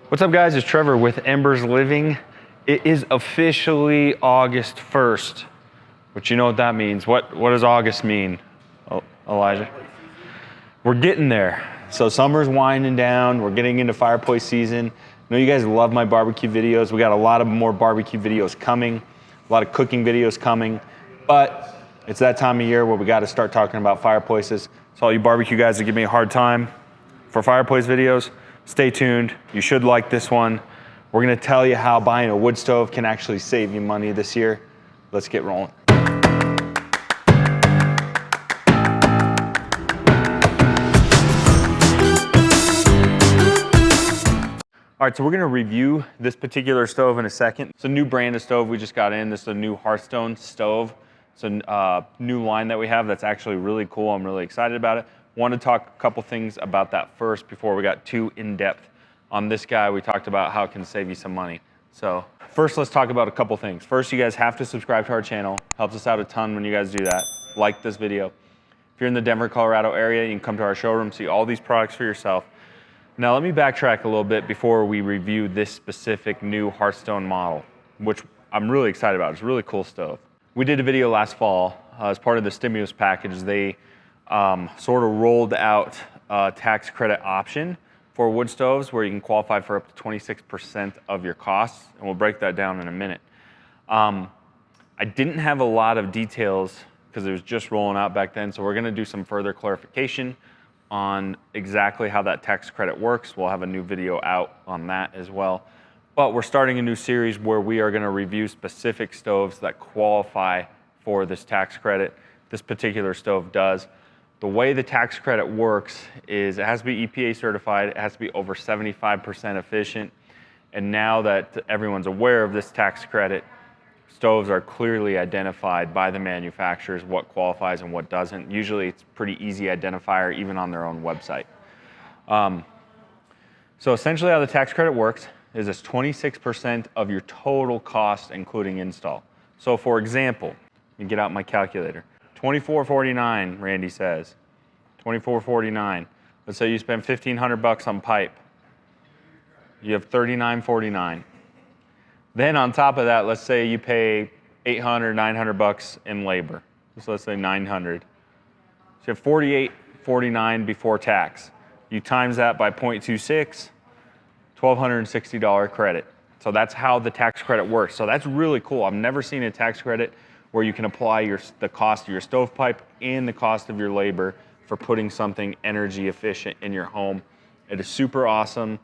What's up, guys? It's Trevor with Embers Living. It is officially August 1st, but you know what that means. What does August mean, Elijah? We're getting there. So summer's winding down. We're getting into fireplace season. I know you guys love my barbecue videos. We got a lot of more barbecue videos coming, a lot of cooking videos coming, but it's that time of year where we got to start talking about fireplaces. So all you barbecue guys that give me a hard time for fireplace videos, stay tuned. You should like this one. We're gonna tell you how buying a wood stove can actually save you money this year. Let's get rolling. All right, so we're gonna review this particular stove in a second. It's a new brand of stove we just got in. This is a new Hearth Stone stove. It's a new line that we have that's actually really cool. I'm really excited about it. Want to talk a couple things about that first before we got too in-depth on this guy. We talked about how it can save you some money. So first, let's talk about a couple things. First, you guys have to subscribe to our channel. Helps us out a ton when you guys do that. Like this video. If you're in the Denver, Colorado area, you can come to our showroom, see all these products for yourself. Now let me backtrack a little bit before we review this specific new Hearth Stone model, which I'm really excited about. It's a really cool stove. We did a video last fall as part of the stimulus package. They sort of rolled out a tax credit option for wood stoves where you can qualify for up to 26% of your costs, and we'll break that down in a minute. I didn't have a lot of details because it was just rolling out back then, so we're gonna do some further clarification on exactly how that tax credit works. We'll have a new video out on that as well. But we're starting a new series where we are gonna review specific stoves that qualify for this tax credit. This particular stove does. The way the tax credit works is it has to be EPA certified, it has to be over 75% efficient, and now that everyone's aware of this tax credit, stoves are clearly identified by the manufacturers what qualifies and what doesn't. Usually it's pretty easy identifier even on their own website. So essentially how the tax credit works is it's 26% of your total cost including install. So for example, let me get out my calculator. $24.49, Randy says. $24.49. Let's say you spend $1,500 on pipe. You have $39.49. Then on top of that, let's say you pay $800, $900 in labor. So let's say $900. So you have $48.49 before tax. You times that by 0.26, $1,260 credit. So that's how the tax credit works. So that's really cool. I've never seen a tax credit where you can apply the cost of your stovepipe and the cost of your labor for putting something energy efficient in your home. It is super awesome,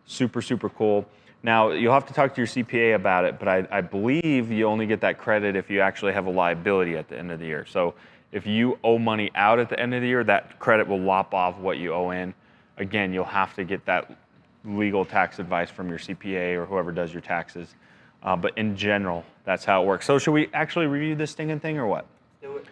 super, super cool. Now, you'll have to talk to your CPA about it, but I believe you only get that credit if you actually have a liability at the end of the year. So if you owe money out at the end of the year, that credit will lop off what you owe in. Again, you'll have to get that legal tax advice from your CPA or whoever does your taxes. But in general, that's how it works. So should we actually review this stinking thing or what? Do it.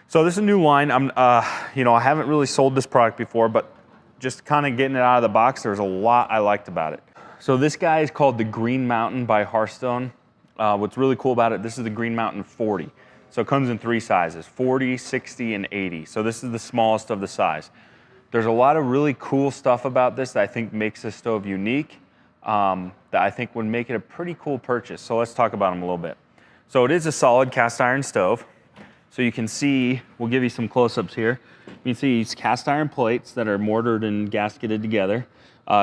So this is a new line. I haven't really sold this product before, but just kind of getting it out of the box, there's a lot I liked about it. So this guy is called the Green Mountain by Hearth Stone. What's really cool about it, this is the Green Mountain 40. So it comes in 3 sizes, 40, 60, and 80. So this is the smallest of the size. There's a lot of really cool stuff about this that I think makes this stove unique. That I think would make it a pretty cool purchase. So let's talk about them a little bit. So it is a solid cast iron stove. So you can see, we'll give you some close-ups here. You can see these cast iron plates that are mortared and gasketed together,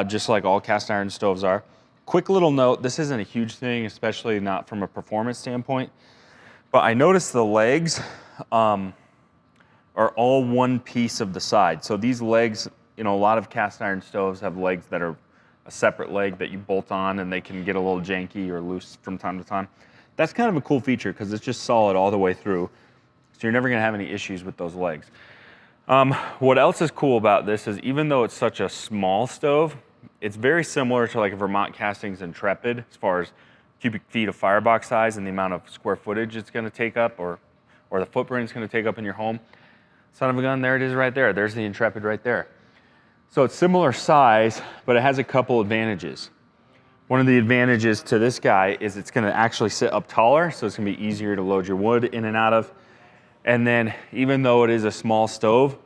just like all cast iron stoves are. Quick little note, this isn't a huge thing, especially not from a performance standpoint, but I noticed the legs are all one piece of the side. So these legs, a lot of cast iron stoves have legs that are a separate leg that you bolt on and they can get a little janky or loose from time to time. That's kind of a cool feature because it's just solid all the way through. So you're never gonna have any issues with those legs. What else is cool about this is even though it's such a small stove, it's very similar to like a Vermont Castings Intrepid as far as cubic feet of firebox size and the amount of square footage it's gonna take up or the footprint it's gonna take up in your home. Son of a gun, there it is right there. There's the Intrepid right there. So it's similar size, but it has a couple advantages. One of the advantages to this guy is it's gonna actually sit up taller, so it's gonna be easier to load your wood in and out of. And then even though it is a small stove,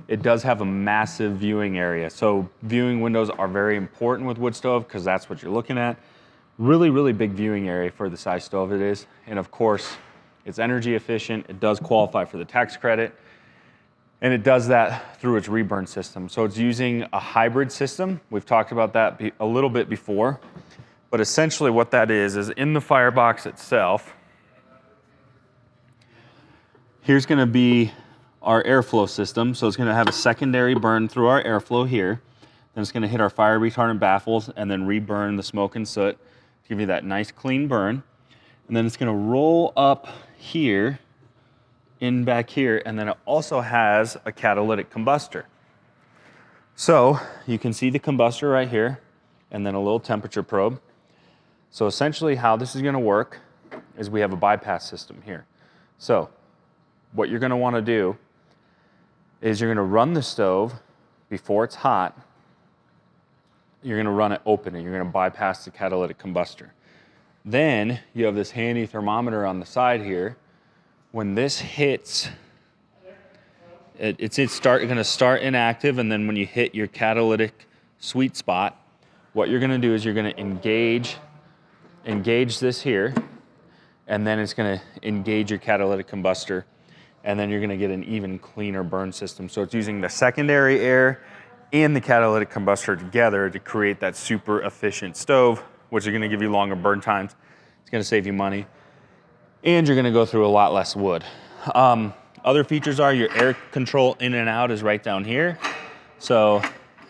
it does have a massive viewing area. So viewing windows are very important with wood stove because that's what you're looking at. Really, really big viewing area for the size stove it is. And of course, it's energy efficient. It does qualify for the tax credit. And it does that through its reburn system. So it's using a hybrid system. We've talked about that a little bit before. But essentially what that is in the firebox itself, here's gonna be our airflow system. So it's gonna have a secondary burn through our airflow here. Then it's gonna hit our fire retardant baffles and then reburn the smoke and soot to give you that nice clean burn. And then it's gonna roll up here, in back here, and then it also has a catalytic combustor. So you can see the combustor right here, and then a little temperature probe. So essentially how this is gonna work is we have a bypass system here. So what you're gonna wanna do is you're gonna run the stove before it's hot. You're gonna run it open and you're gonna bypass the catalytic combustor. Then you have this handy thermometer on the side here. When this hits, it's gonna start inactive, and then when you hit your catalytic sweet spot, what you're gonna do is you're gonna engage this here, and then it's gonna engage your catalytic combustor, and then you're gonna get an even cleaner burn system. So it's using the secondary air and the catalytic combustor together to create that super efficient stove, which is gonna give you longer burn times. It's gonna save you money, and you're gonna go through a lot less wood. Other features are your air control in and out is right down here. So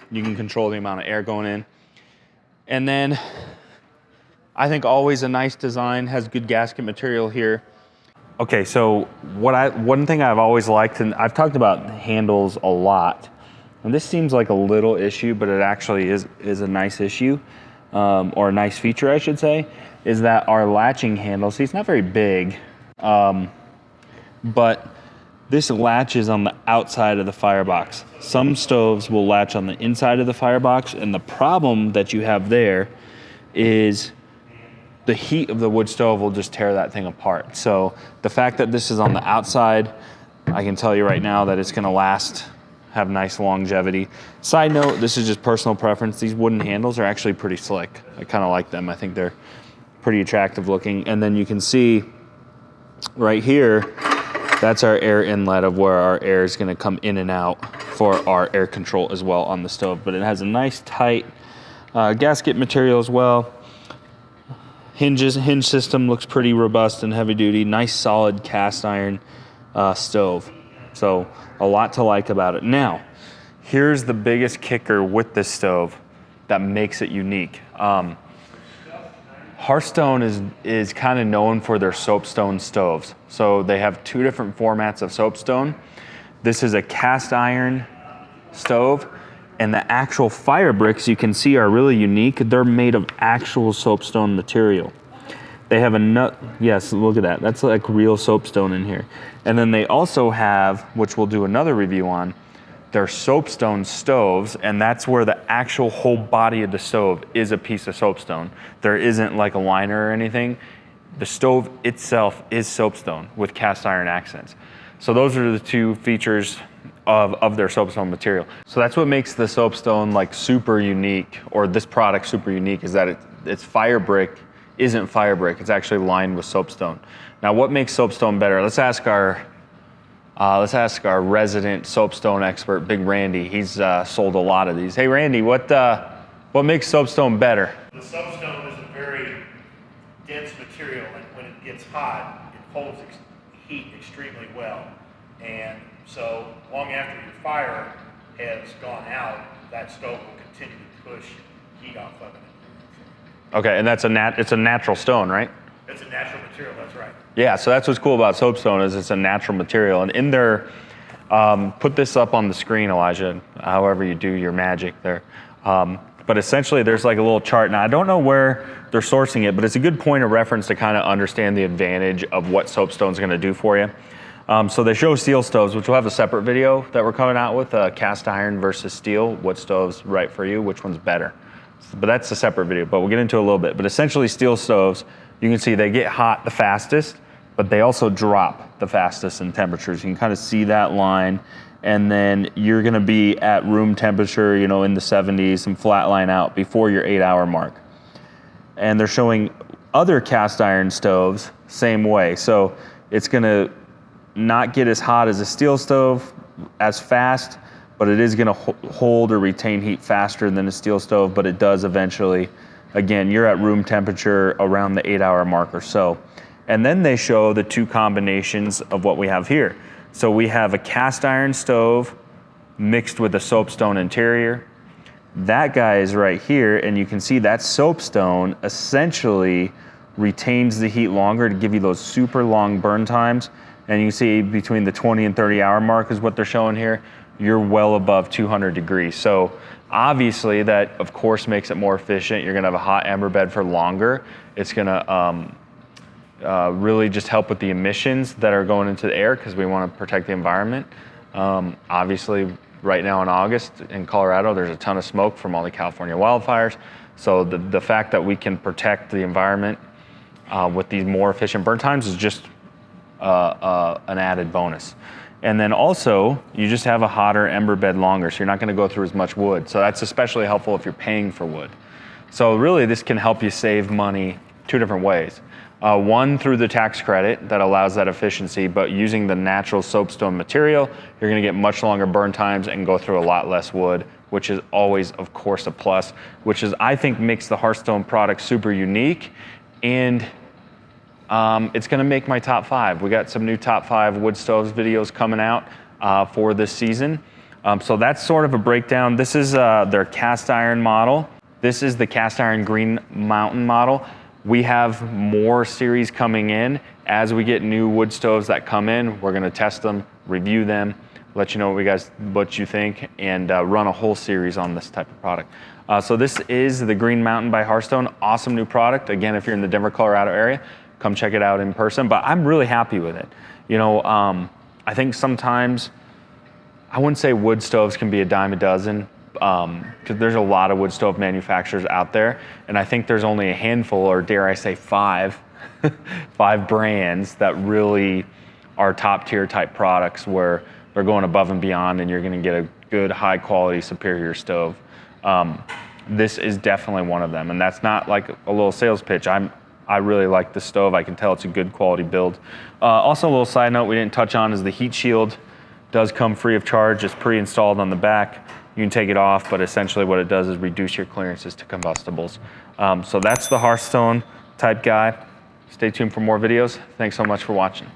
you can control the amount of air going in. And then I think always a nice design, has good gasket material here. Okay, so one thing I've always liked, and I've talked about handles a lot, and this seems like a little issue, but it actually is a nice issue, or a nice feature, I should say, is that our latching handle, see, it's not very big, but this latch is on the outside of the firebox. Some stoves will latch on the inside of the firebox, and the problem that you have there is the heat of the wood stove will just tear that thing apart. So the fact that this is on the outside, I can tell you right now that it's gonna last, have nice longevity. Side note, this is just personal preference. These wooden handles are actually pretty slick. I kind of like them. I think they're pretty attractive looking. And then you can see right here, that's our air inlet of where our air is gonna come in and out for our air control as well on the stove. But it has a nice tight gasket material as well. Hinge system looks pretty robust and heavy duty. Nice solid cast iron stove. So a lot to like about it. Now, here's the biggest kicker with this stove that makes it unique. Hearth Stone is kind of known for their soapstone stoves. So they have two different formats of soapstone. This is a cast iron stove, and the actual fire bricks you can see are really unique. They're made of actual soapstone material. They have a nut, yes, look at that. That's like real soapstone in here. And then they also have, which we'll do another review on, their soapstone stoves, and that's where the actual whole body of the stove is a piece of soapstone. There isn't like a liner or anything. The stove itself is soapstone with cast iron accents. So those are the two features of their soapstone material. So that's what makes the soapstone like super unique, or this product super unique, is that its fire brick isn't fire brick. It's actually lined with soapstone. Now, what makes soapstone better? Let's ask our resident soapstone expert, Big Randy. He's sold a lot of these. Hey, Randy, what makes soapstone better? The soapstone is a very dense material, and when it gets hot, it holds heat extremely well. And so long after your fire has gone out, that stove will continue to push heat off of it. Okay, and it's a natural stone, right? It's a natural material, that's right. Yeah, so that's what's cool about soapstone is it's a natural material. And in there, put this up on the screen, Elijah, however you do your magic there. But essentially there's like a little chart. Now I don't know where they're sourcing it, but it's a good point of reference to kind of understand the advantage of what soapstone's gonna do for you. So they show steel stoves, which we'll have a separate video that we're coming out with, cast iron versus steel, what stove's right for you, which one's better. But that's a separate video, but we'll get into it a little bit. But essentially steel stoves, you can see they get hot the fastest, but they also drop the fastest in temperatures. You can kind of see that line, and then you're gonna be at room temperature, you know, in the 70s and flatline out before your 8-hour mark. And they're showing other cast iron stoves, same way. So it's gonna not get as hot as a steel stove, as fast, but it is gonna hold or retain heat faster than a steel stove, but it does eventually. Again, you're at room temperature around the 8-hour mark or so. And then they show the two combinations of what we have here. So we have a cast iron stove mixed with a soapstone interior. That guy is right here, and you can see that soapstone essentially retains the heat longer to give you those super long burn times. And you see between the 20 and 30-hour mark is what they're showing here. You're well above 200 degrees. So obviously that, of course, makes it more efficient. You're gonna have a hot ember bed for longer. It's gonna really just help with the emissions that are going into the air, because we wanna protect the environment. Obviously, right now in August in Colorado, there's a ton of smoke from all the California wildfires. So the fact that we can protect the environment with these more efficient burn times is just an added bonus. And then also, you just have a hotter ember bed longer, so you're not gonna go through as much wood. So that's especially helpful if you're paying for wood. So really, this can help you save money two different ways. One, through the tax credit that allows that efficiency, but using the natural soapstone material, you're gonna get much longer burn times and go through a lot less wood, which is always, of course, a plus, which is, I think, makes the Hearthstone product super unique. And it's gonna make my top 5. We got some new top 5 wood stoves videos coming out for this season. So that's sort of a breakdown. This is their cast iron model. This is the cast iron Green Mountain model. We have more series coming in. As we get new wood stoves that come in, we're gonna test them, review them, let you know what you think, and run a whole series on this type of product. So this is the Green Mountain by Hearthstone. Awesome new product. Again, if you're in the Denver, Colorado area, come check it out in person, but I'm really happy with it. You know, I think sometimes, I wouldn't say wood stoves can be a dime a dozen, because there's a lot of wood stove manufacturers out there, and I think there's only a handful, or dare I say 5, 5 brands that really are top tier type products where they're going above and beyond, and you're gonna get a good, high quality, superior stove. This is definitely one of them, and that's not like a little sales pitch. I really like the stove. I can tell it's a good quality build. Also, a little side note we didn't touch on is the heat shield does come free of charge. It's pre-installed on the back. You can take it off, but essentially what it does is reduce your clearances to combustibles. So that's the Hearthstone type guy. Stay tuned for more videos. Thanks so much for watching.